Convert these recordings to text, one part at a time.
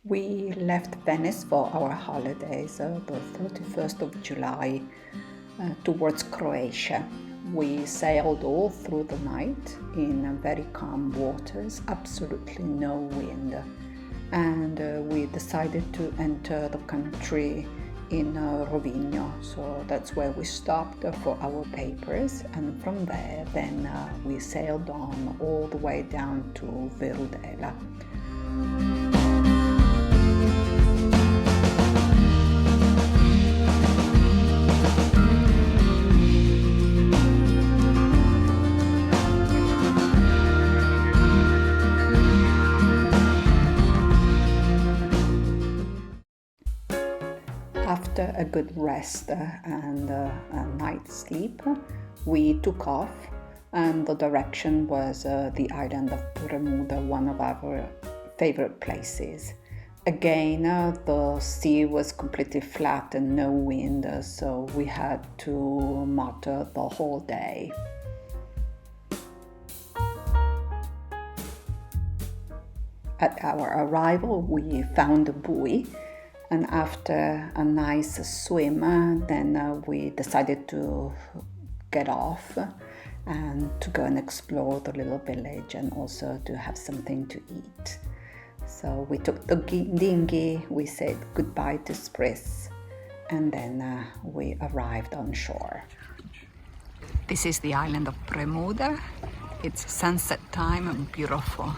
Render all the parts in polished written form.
We left Venice for our holidays the 31st of July towards Croatia. We sailed all through the night in very calm waters, absolutely no wind, and we decided to enter the country in Rovigno, so that's where we stopped for our papers, and from there then we sailed on all the way down to Verudela. After a good rest and a night's sleep, we took off, and the direction was the island of Bermuda, one of our favorite places. Again, the sea was completely flat and no wind, so we had to motor the whole day. At our arrival, we found a buoy, and after a nice swim, then we decided to get off and to go and explore the little village and also to have something to eat. So we took the dinghy, we said goodbye to Spriss, and then we arrived on shore. This is the island of Bermuda. It's sunset time and beautiful.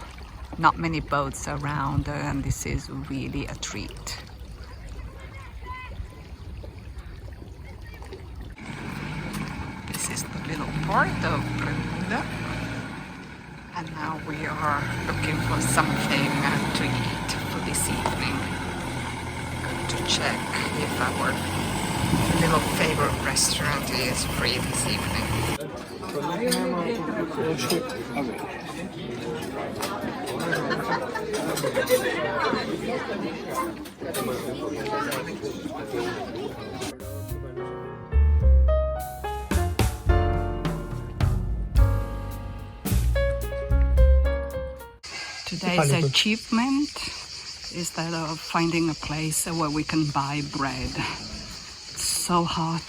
Not many boats around, and this is really a treat. This is the little port of Bermuda, and now we are looking for something to eat for this evening. Going to check if our little favorite restaurant is free this evening. Today's achievement is that of finding a place where we can buy bread. It's so hot,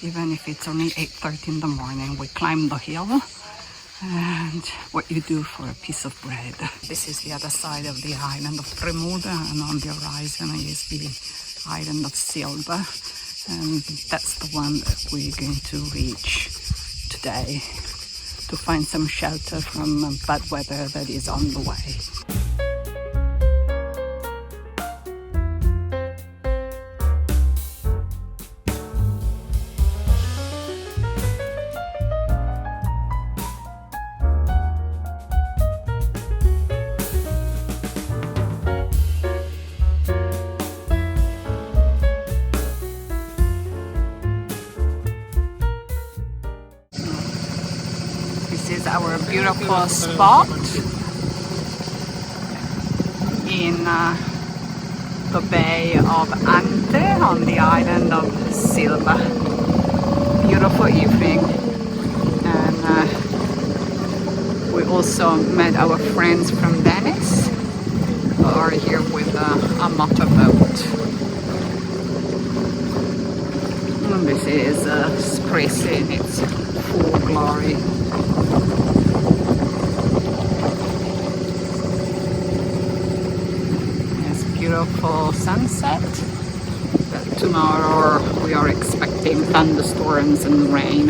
even if it's only 8:30 in the morning. We climb the hill, and what you do for a piece of bread. This is the other side of the island of Bermuda, and on the horizon is the island of Silva, and that's the one that we're going to reach today to find some shelter from bad weather that is on the way. This is our beautiful spot in the Bay of Ante on the island of Silva. Beautiful evening, and we also met our friends from Venice who are here with a motorboat. And this is Spriss in its full glory. It's beautiful sunset, but tomorrow we are expecting thunderstorms and rain.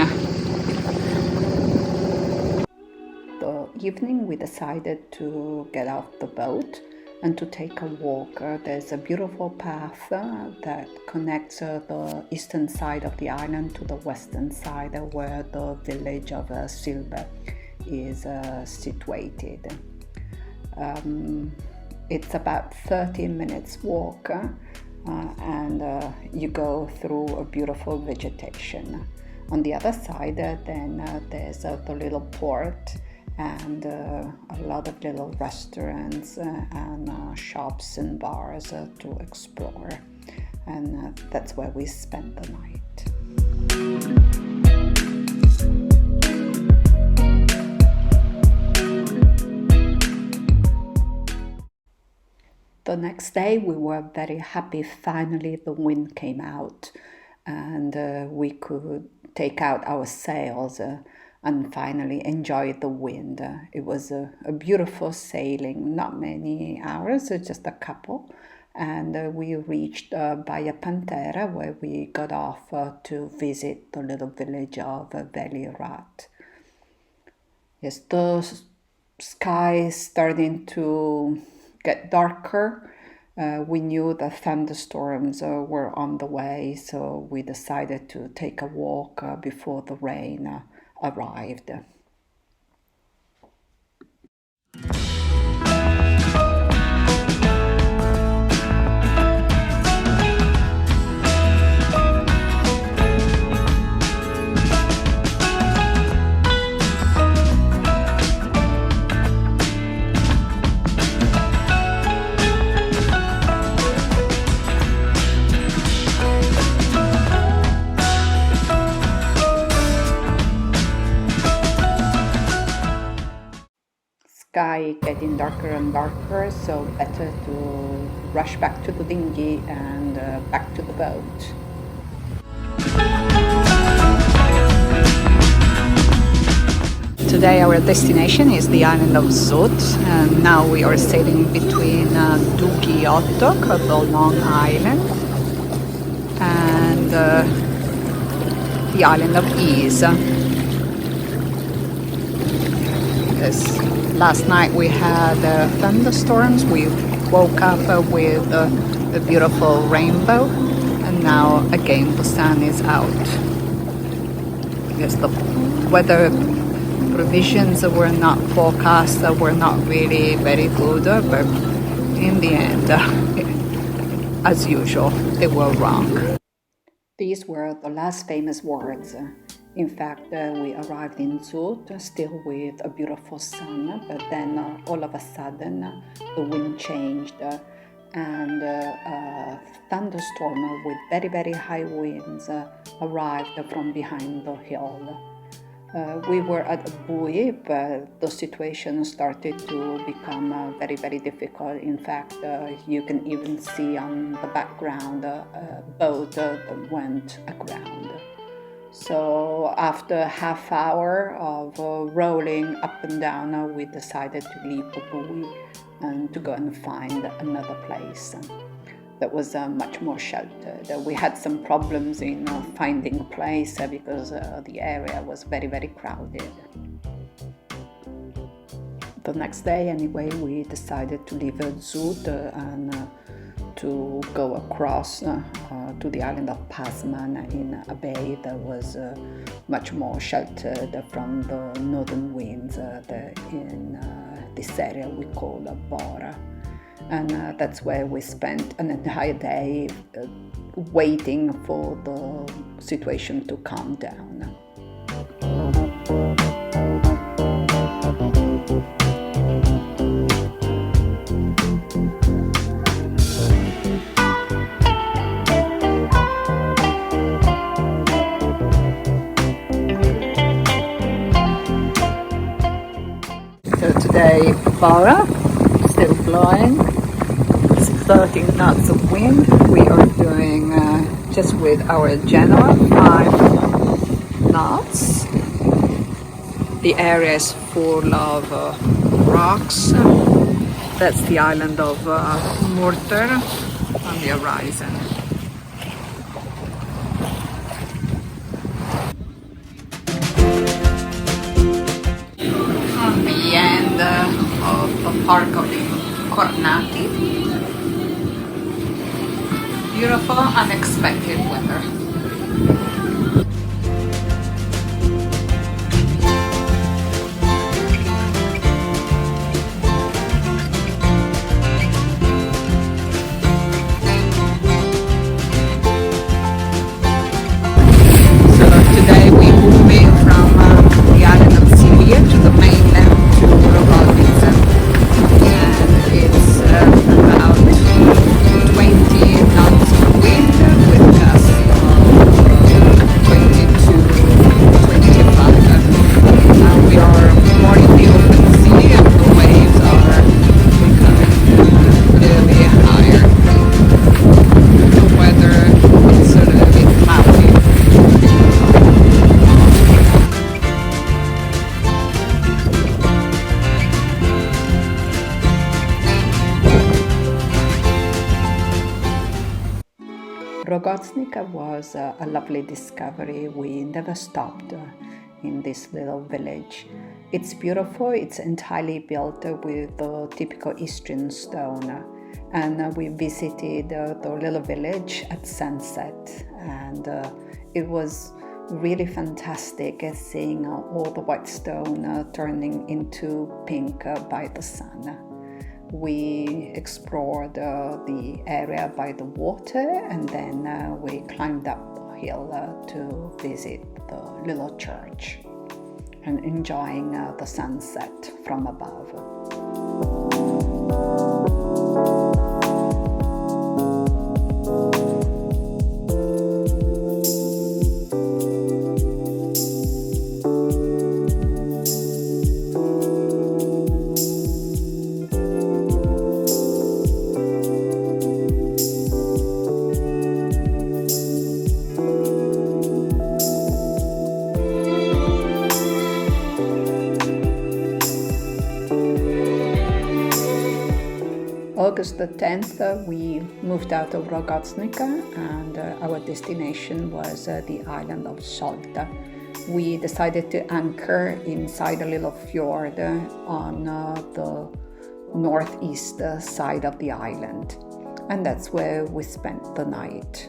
The evening we decided to get off the boat and to take a walk. There's a beautiful path that connects the eastern side of the island to the western side where the village of Silva is situated. It's about 30 minutes walk, and you go through a beautiful vegetation. On the other side then there's the little port and a lot of little restaurants and shops and bars to explore, and that's where we spent the night. The next day we were very happy. Finally the wind came out and we could take out our sails and finally enjoy the wind. It was a beautiful sailing, not many hours, just a couple. And we reached Baia Pantera, where we got off to visit the little village of Rat. Yes, the sky is starting to get darker. We knew the thunderstorms were on the way, so we decided to take a walk before the rain arrived. Sky getting darker and darker, so better to rush back to the dinghy and back to the boat. Today our destination is the island of Zut, and now we are sailing between Dugi Otok, the Long Island, and the island of Is. Yes. Last night we had thunderstorms. We woke up with a beautiful rainbow, and now again the sun is out. Yes, the weather provisions were not forecast, were not really very good, but in the end, as usual, they were wrong. These were the last famous words. In fact, we arrived in Zut still with a beautiful sun, but then all of a sudden the wind changed and a thunderstorm with very, very high winds arrived from behind the hill. We were at a buoy, but the situation started to become very, very difficult. In fact, you can even see on the background a boat that went aground. So after half hour of rolling up and down, we decided to leave the buoy and to go and find another place that was much more sheltered. We had some problems in finding a place because the area was very, very crowded. The next day, anyway, we decided to leave Zut and to go across to the island of Pasman in a bay that was much more sheltered from the northern winds that in this area we call Bora. And that's where we spent an entire day waiting for the situation to calm down. So today, Bora, still blowing. 13 knots of wind. We are doing just with our Genoa 5 knots. The area is full of rocks. That's the island of Murter on the horizon. On the end of the park of the Cornati. Beautiful, unexpected weather. So today we move in from the island of Syria to the mainland to Rogovice, and it's about 20 knots of wind with just Rogoznica was a lovely discovery. We never stopped in this little village. It's beautiful. It's entirely built with the typical Eastern stone. And we visited the little village at sunset, and it was really fantastic seeing all the white stone turning into pink by the sun. We explored the area by the water, and then we climbed up the hill to visit the little church and enjoying the sunset from above. August the 10th, we moved out of Rogoznica, and our destination was the island of Solta. We decided to anchor inside a little fjord on the northeast side of the island, and that's where we spent the night.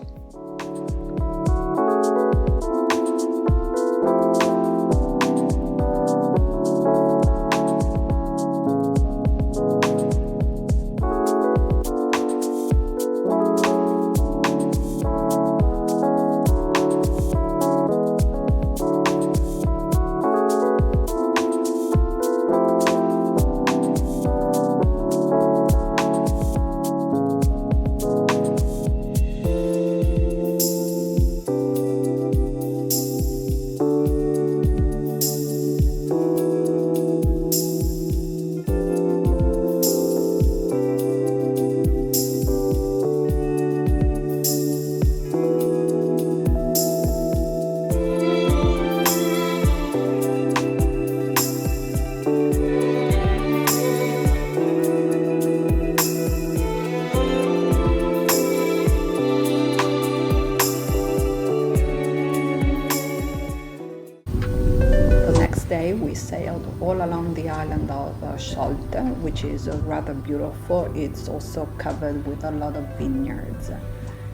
Day we sailed all along the island of Solta, which is rather beautiful. It's also covered with a lot of vineyards.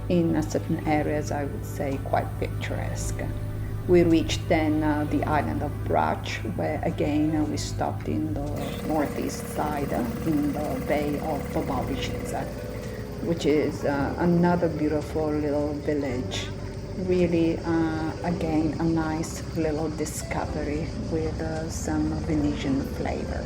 In certain areas, I would say quite picturesque. We reached then the island of Brac, where again we stopped in the northeast side in the Bay of Bobovice, which is another beautiful little village. Really, again, a nice little discovery with some Venetian flavor.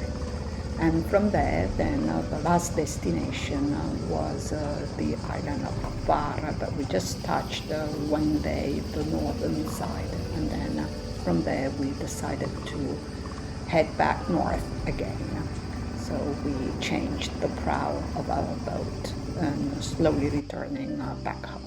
And from there, then the last destination was the island of Vara, but we just touched one day the northern side, and then from there we decided to head back north again. So we changed the prow of our boat and slowly returning back home.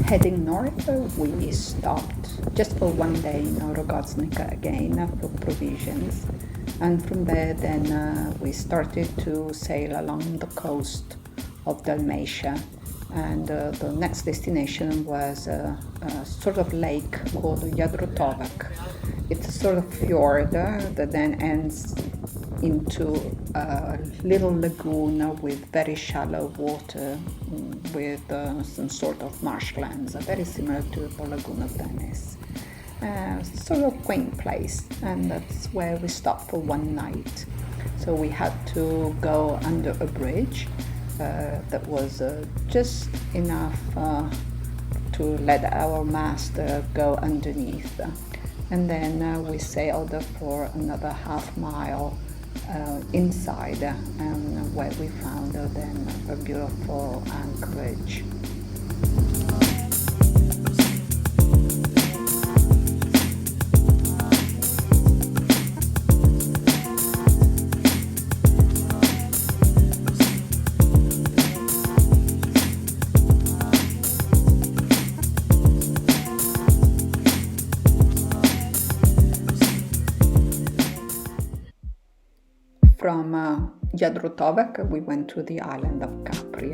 Heading north, we stopped just for one day in Rogoznica again for provisions, and from there then we started to sail along the coast of Dalmatia, and the next destination was a sort of lake called Jadrotovak. It's a sort of fjord that then ends into a little lagoon with very shallow water with some sort of marshlands, very similar to the lagoon of Venice. Sort of quaint place, and that's where we stopped for one night. So we had to go under a bridge that was just enough to let our mast go underneath. And then we sailed for another half mile inside, and where we found then a beautiful anchorage. From Jadrutovec, we went to the island of Capri,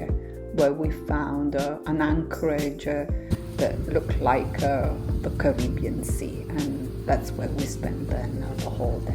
where we found an anchorage that looked like the Caribbean Sea, and that's where we spent then the whole day.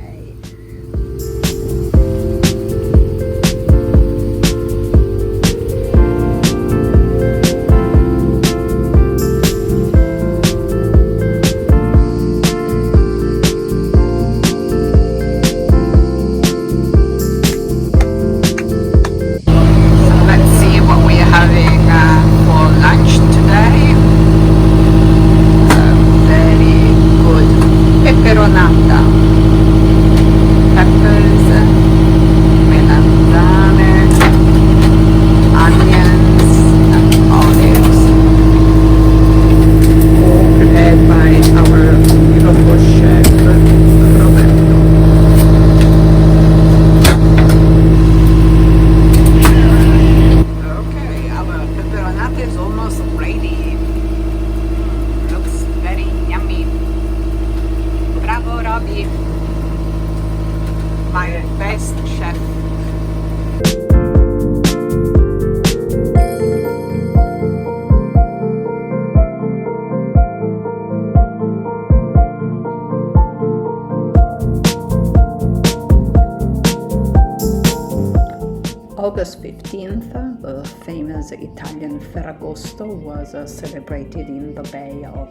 August 15th, the famous Italian Ferragosto was celebrated in the bay of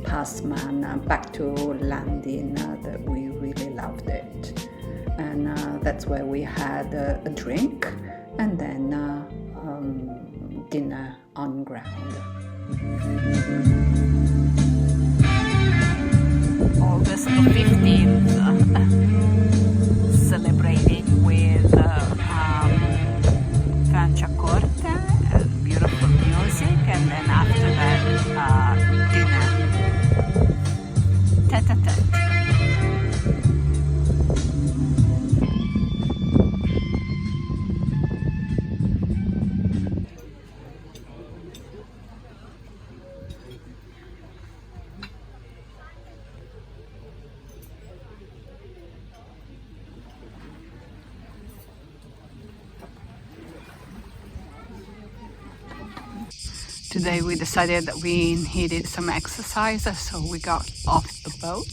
Passman, back to landing that we really loved it. And that's where we had a drink and then dinner on ground. August 15th, celebrating with Franciacorta, beautiful music, and then after that dinner, tete-a-tete. Today we decided that we needed some exercise, so we got off the boat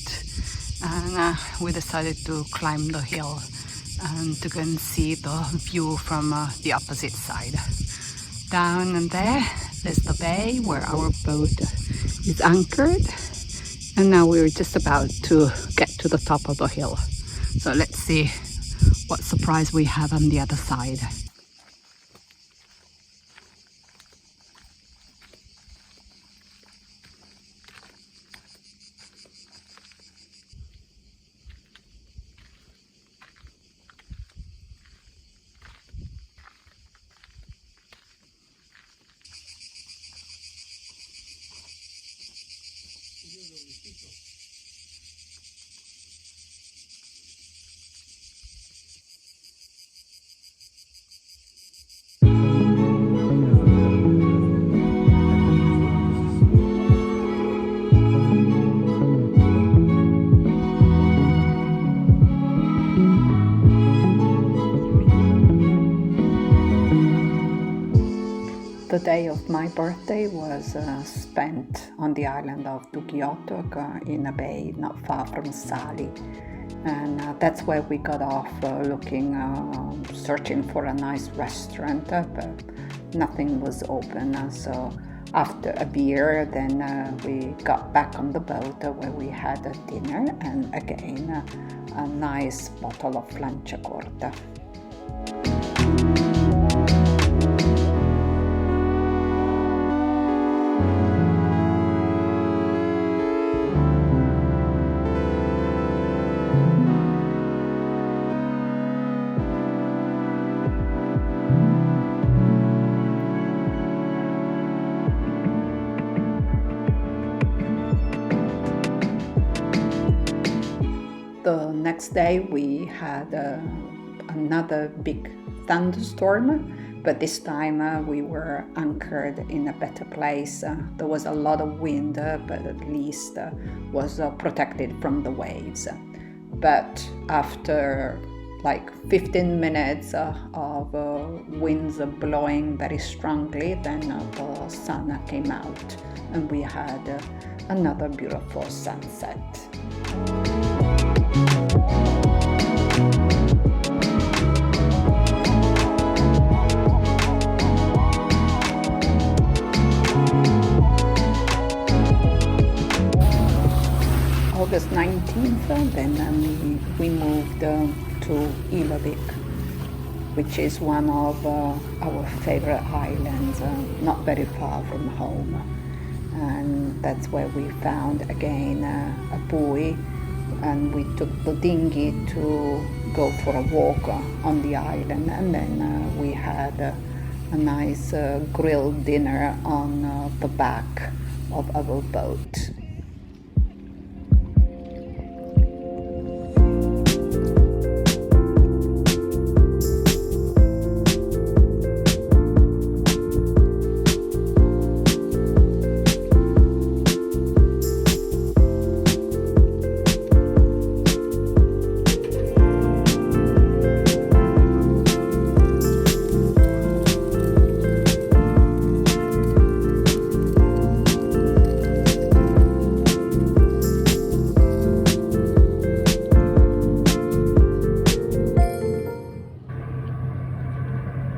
and we decided to climb the hill and to go and see the view from the opposite side. Down there, there's the bay where our boat is anchored, and now we're just about to get to the top of the hill. So let's see what surprise we have on the other side. The day of my birthday was spent on the island of Dugiotok in a bay not far from Sali, and that's where we got off searching for a nice restaurant, but nothing was open, so after a beer then we got back on the boat where we had a dinner and again a nice bottle of Franciacorta. The next day we had another big thunderstorm, but this time we were anchored in a better place. There was a lot of wind, but at least was protected from the waves. But after like 15 minutes of winds blowing very strongly, then the sun came out and we had another beautiful sunset. August 19th, then we moved to Ilovik, which is one of our favorite islands, not very far from home. And that's where we found again a buoy, and we took the dinghy to go for a walk on the island, and then we had a nice grilled dinner on the back of our boat.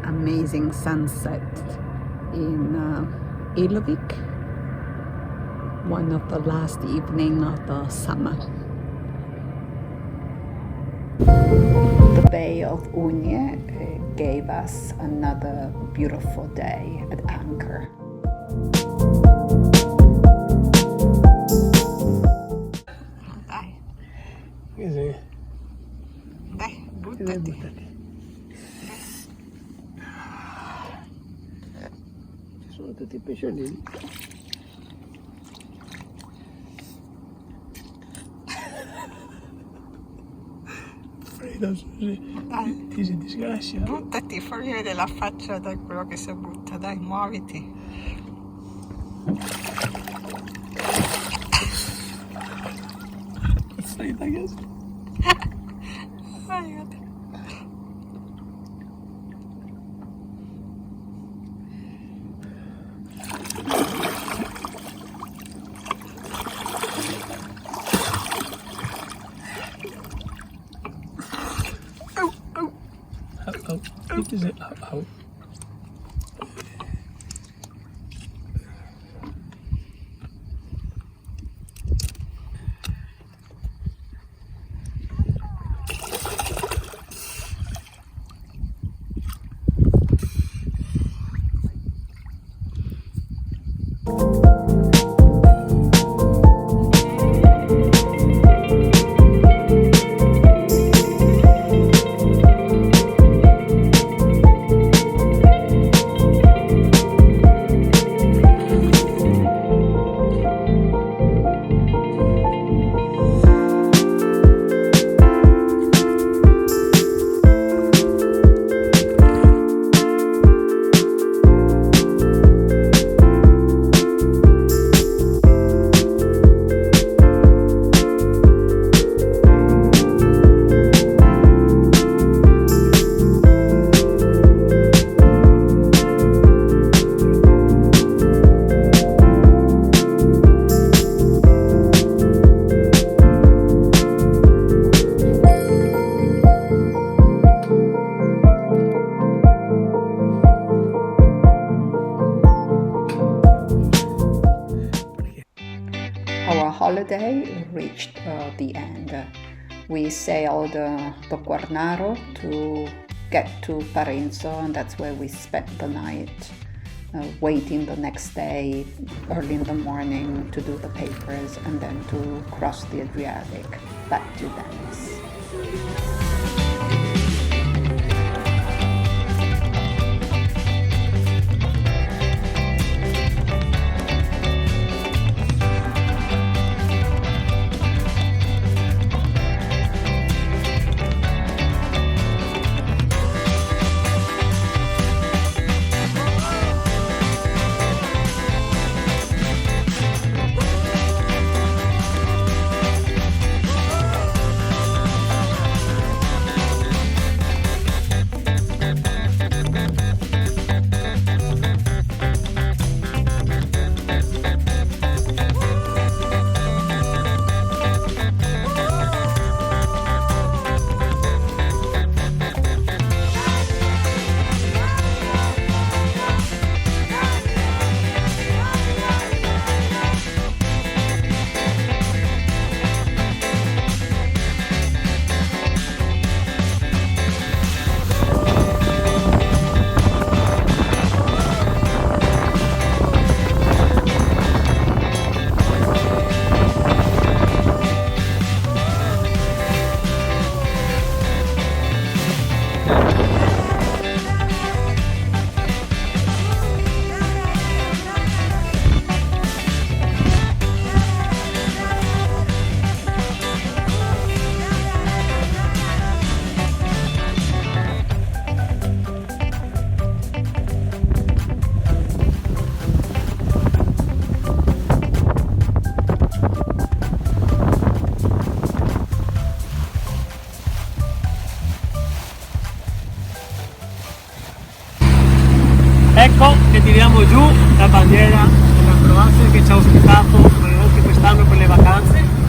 Amazing sunset in Ilovik, one of the last evening of the summer. The Bay of Unje gave us another beautiful day at anchor. Dai. Dai, buttati. Sono tutti pesciolini. Fredo, ti si disgrassia. Buttati, fammi vedere la faccia da quello che si butta, dai, muoviti. Stai ragazzi. Aiuto. It is it. Oh. Our holiday reached the end. We sailed the Quarnaro to get to Parenzo, and that's where we spent the night, waiting the next day early in the morning to do the papers and then to cross the Adriatic back to Venice. tiriamo giù la bandiera della Croazia che ci ha ospitato anche quest'anno per le vacanze.